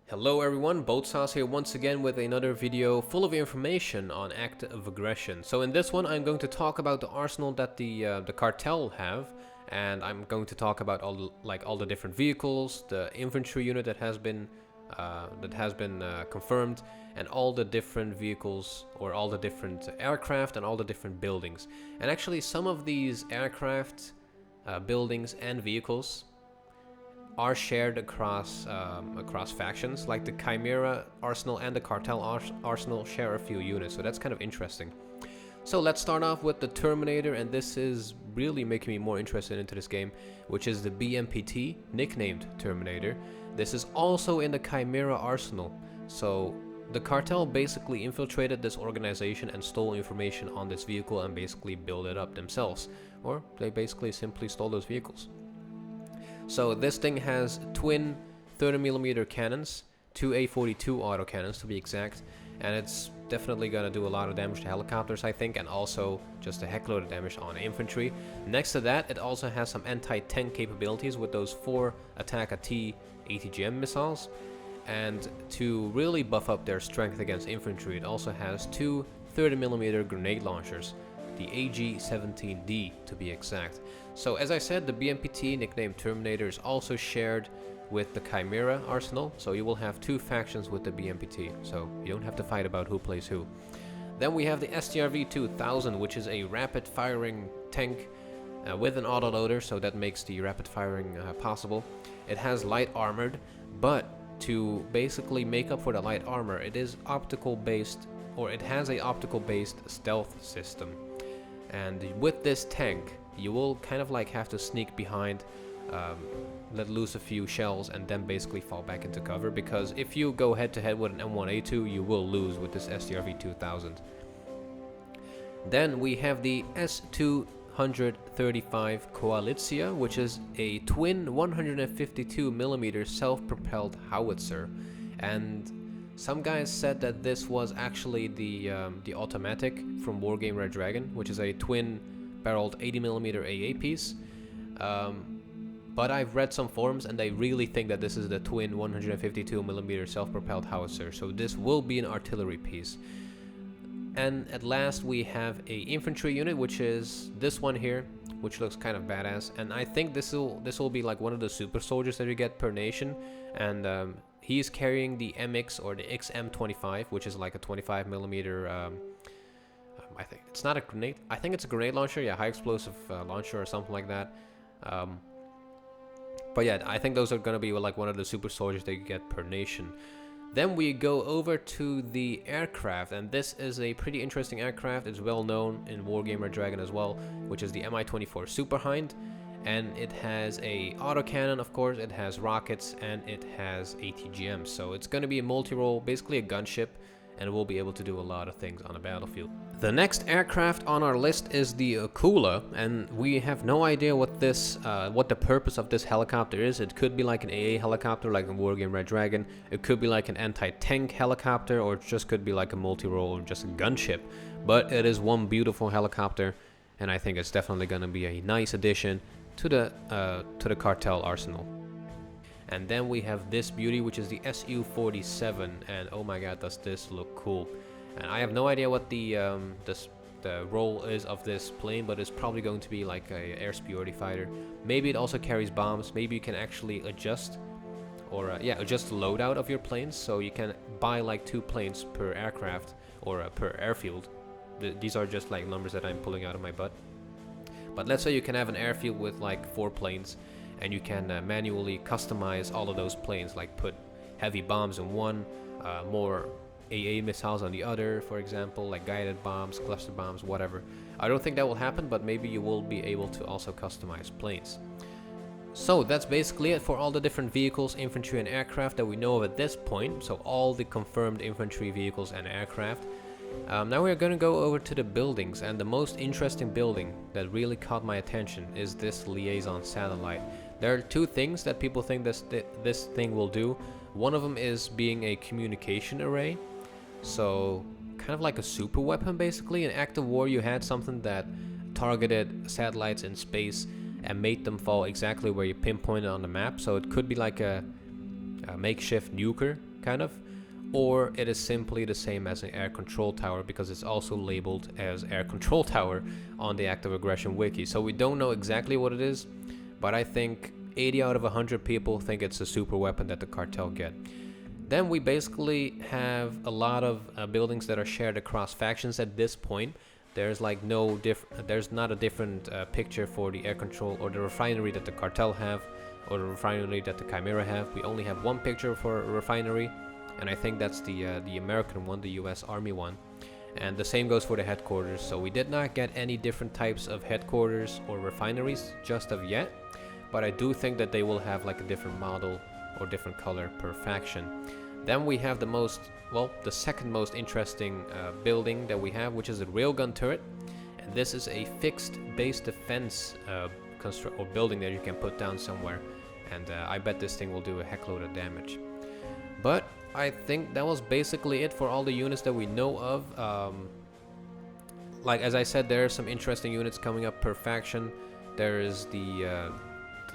Hello everyone, Boatsauce here once again with another video full of information on active aggression. So in this one I'm going to talk about the arsenal that the Cartel have, and I'm going to talk about all the different vehicles, the infantry unit that has been confirmed, and all the different vehicles or all the different aircraft and all the different buildings. And actually some of these aircraft, buildings and vehicles are shared across factions, like the Chimera arsenal and the Cartel arsenal share a few units, so that's kind of interesting. So let's start off with the Terminator, and this is really making me more interested into this game, which is the BMPT, nicknamed Terminator. This is also in the Chimera arsenal, so the Cartel basically infiltrated this organization and stole information on this vehicle and basically built it up themselves, or they basically simply stole those vehicles. So this thing has twin 30mm cannons, two A42 autocannons to be exact, and it's definitely gonna do a lot of damage to helicopters, I think, and also just a heckload of damage on infantry. Next to that, it also has some anti-tank capabilities with those 4 Attack-AT ATGM missiles, and to really buff up their strength against infantry, it also has 2 30mm grenade launchers, the AG-17D to be exact. So as I said, the BMPT, nicknamed Terminator, is also shared with the Chimera arsenal, so you will have 2 factions with the BMPT, so you don't have to fight about who plays who. Then we have the STRV-2000, which is a rapid firing tank with an autoloader, so that makes the rapid firing possible. It has light armored, but to basically make up for the light armor, it is optical based, or it has a optical based stealth system. And with this tank, you will kind of like have to sneak behind, let loose a few shells, and then basically fall back into cover, because if you go head to head with an M1A2, you will lose with this STRV-2000. Then we have the S235 Koalicja, which is a twin 152mm self-propelled howitzer, and some guys said that this was actually the automatic from Wargame Red Dragon, which is a twin-barreled 80mm AA piece. But I've read some forums, and they really think that this is the twin 152mm self-propelled howitzer, so this will be an artillery piece. And at last we have a infantry unit, which is this one here, which looks kind of badass. And I think this will be like one of the super soldiers that you get per nation, and he's carrying the MX or the XM25, which is like a 25mm. I think it's not a grenade. I think it's a grenade launcher. Yeah, high explosive launcher or something like that. But yeah, I think those are gonna be like one of the super soldiers that you get per nation. Then we go over to the aircraft, and this is a pretty interesting aircraft. It's well known in Wargame Red Dragon as well, which is the Mi-24 Superhind. And it has a autocannon, of course, it has rockets, and it has ATGMs. So it's going to be a multi-role, basically a gunship, and it will be able to do a lot of things on the battlefield. The next aircraft on our list is the Kula, and we have no idea what the purpose of this helicopter is. It could be like an AA helicopter, like in Wargame Red Dragon. It could be like an anti-tank helicopter, or it just could be like a multi-role or just a gunship. But it is one beautiful helicopter, and I think it's definitely going to be a nice addition to the Cartel arsenal. And then we have this beauty, which is the Su-47, and oh my god, does this look cool. And I have no idea what the role is of this plane, but it's probably going to be like a air superiority fighter. Maybe it also carries bombs. Maybe you can actually adjust, or adjust the loadout of your planes, so you can buy like 2 planes per aircraft or per airfield. These are just like numbers that I'm pulling out of my butt. But let's say you can have an airfield with like 4 planes, and you can manually customize all of those planes, like put heavy bombs in one, more AA missiles on the other, for example, like guided bombs, cluster bombs, whatever. I don't think that will happen, but maybe you will be able to also customize planes. So that's basically it for all the different vehicles, infantry, and aircraft that we know of at this point. So all the confirmed infantry, vehicles, and aircraft. Now we're going to go over to the buildings, and the most interesting building that really caught my attention is this liaison satellite. There are 2 things that people think this thing will do. One of them is being a communication array, so kind of like a super weapon basically. In active war you had something that targeted satellites in space and made them fall exactly where you pinpointed on the map, so it could be like a makeshift nuker kind of, or it is simply the same as an air control tower because it's also labeled as air control tower on the active aggression wiki. So we don't know exactly what it is, but I think 80 out of 100 people think it's a super weapon that the cartel get. Then we basically have a lot of buildings that are shared across factions at this point. There's like there's not a different picture for the air control or the refinery that the cartel have, or the refinery that the Chimera have. We only have one picture for a refinery, and I think that's the American one, the US Army one. And the same goes for the headquarters. So we did not get any different types of headquarters or refineries just of yet, but I do think that they will have like a different model or different color per faction. Then we have the second most interesting building that we have, which is a railgun turret. And this is a fixed base defense building that you can put down somewhere. And I bet this thing will do a heckload of damage. But I think that was basically it for all the units that we know of. Like as I said, there are some interesting units coming up per faction. There is the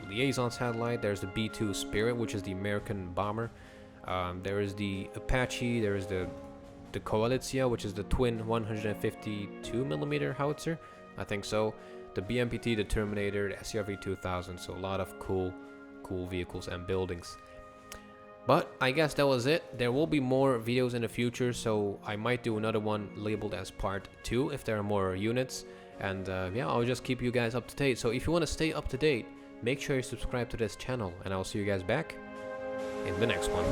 liaison satellite. There's the B-2 Spirit, which is the American bomber. There is the Apache. There is the Coalitia, which is the twin 152mm howitzer. I think so. The BMPT, the Terminator, the SCRV 2000. So a lot of cool vehicles and buildings. But I guess that was it. There will be more videos in the future, so I might do another one labeled as part 2 if there are more units. And yeah, I'll just keep you guys up to date. So if you want to stay up to date, make sure you subscribe to this channel, and I'll see you guys back in the next one.